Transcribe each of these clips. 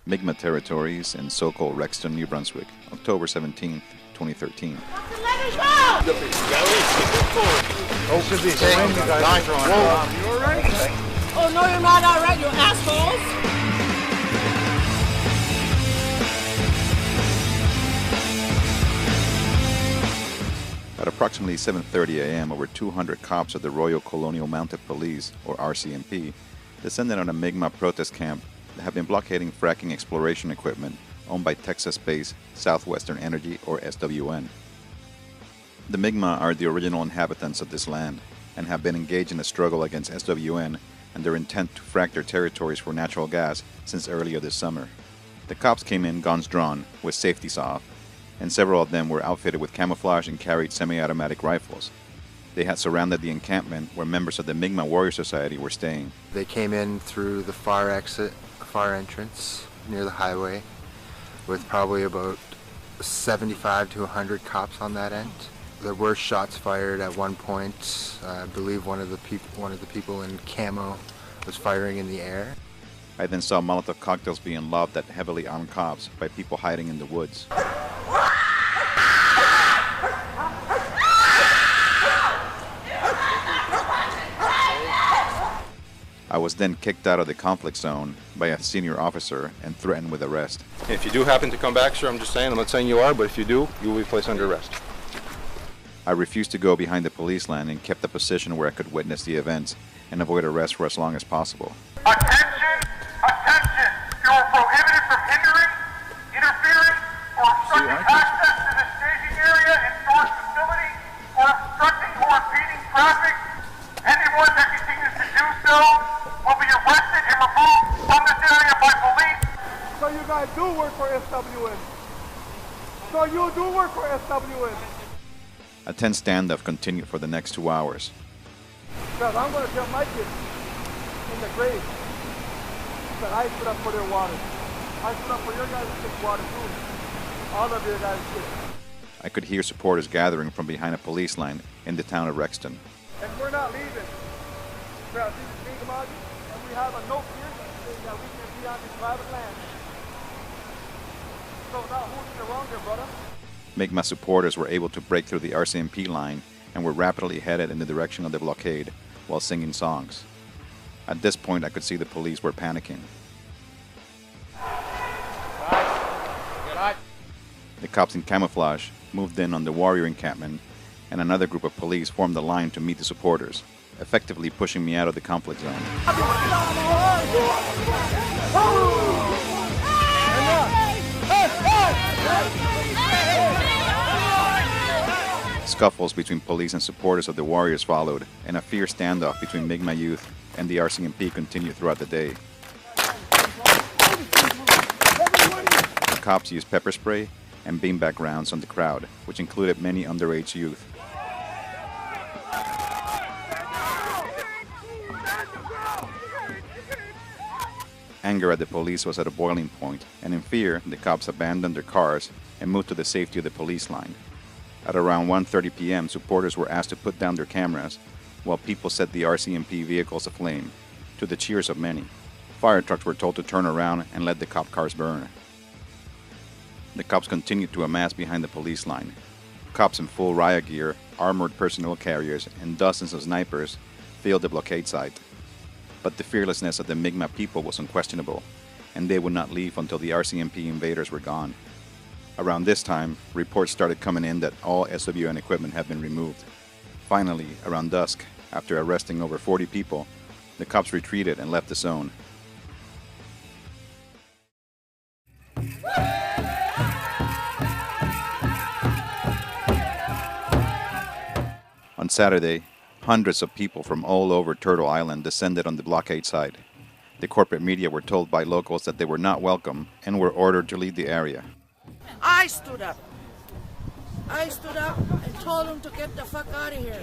Mi'kmaq territories in so-called Rexton, New Brunswick, October 17, 2013. Oh, no, you're not all right, you assholes! At approximately 7:30 a.m., over 200 cops of the Royal Colonial Mounted Police, or RCMP, descended on a Mi'kmaq protest camp that had been blockading fracking exploration equipment owned by Texas-based Southwestern Energy, or SWN. The Mi'kmaq are the original inhabitants of this land and have been engaged in a struggle against SWN and their intent to frack their territories for natural gas since earlier this summer. The cops came in guns drawn, with safeties off, and several of them were outfitted with camouflage and carried semi-automatic rifles. They had surrounded the encampment where members of the Mi'kmaq Warrior Society were staying. They came in through the far entrance near the highway with probably about 75 to 100 cops on that end. There were shots fired at one point. I believe one of the people in camo was firing in the air. I then saw Molotov cocktails being lobbed at heavily armed cops by people hiding in the woods. I was then kicked out of the conflict zone by a senior officer and threatened with arrest. If you do happen to come back, sir, I'm just saying, I'm not saying you are, but if you do, you will be placed under arrest. I refused to go behind the police line and kept a position where I could witness the events and avoid arrest for as long as possible. Attention! Attention! You are prohibited from hindering, interfering, or obstructing access to the staging area and storage facility, or obstructing or impeding traffic. Anyone that continues to do so will be arrested and removed from this area by police. So you guys do work for SWN. So you do work for SWN. A tense standoff continued for the next 2 hours. Because I'm going to tell my kids in the grave that I stood up for their water. I stood up for your guys' kids' water too. All of your guys' kids. I could hear supporters gathering from behind a police line in the town of Rexton. And we're not leaving. Well, this is Big Mug, and we have a note here saying that we can be on this private land. So now who's in the wrong here, brother? Mi'kmaq supporters were able to break through the RCMP line and were rapidly headed in the direction of the blockade while singing songs. At this point, I could see the police were panicking. The cops in camouflage moved in on the warrior encampment, and another group of police formed a line to meet the supporters, effectively pushing me out of the conflict zone. Scuffles between police and supporters of the Warriors followed, and a fierce standoff between Mi'kmaq youth and the RCMP continued throughout the day. The cops used pepper spray and beanbag rounds on the crowd, which included many underage youth. Anger at the police was at a boiling point, and in fear, the cops abandoned their cars and moved to the safety of the police line. At around 1:30 p.m., supporters were asked to put down their cameras, while people set the RCMP vehicles aflame, to the cheers of many. Fire trucks were told to turn around and let the cop cars burn. The cops continued to amass behind the police line. Cops in full riot gear, armored personnel carriers, and dozens of snipers filled the blockade site. But the fearlessness of the Mi'kmaq people was unquestionable, and they would not leave until the RCMP invaders were gone. Around this time, reports started coming in that all SWN equipment had been removed. Finally, around dusk, after arresting over 40 people, the cops retreated and left the zone. On Saturday, hundreds of people from all over Turtle Island descended on the blockade site. The corporate media were told by locals that they were not welcome and were ordered to leave the area. I stood up. I stood up and told them to get the fuck out of here.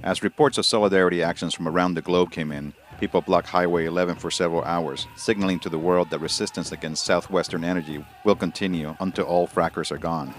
As reports of solidarity actions from around the globe came in, people blocked Highway 11 for several hours, signaling to the world that resistance against Southwestern Energy will continue until all frackers are gone.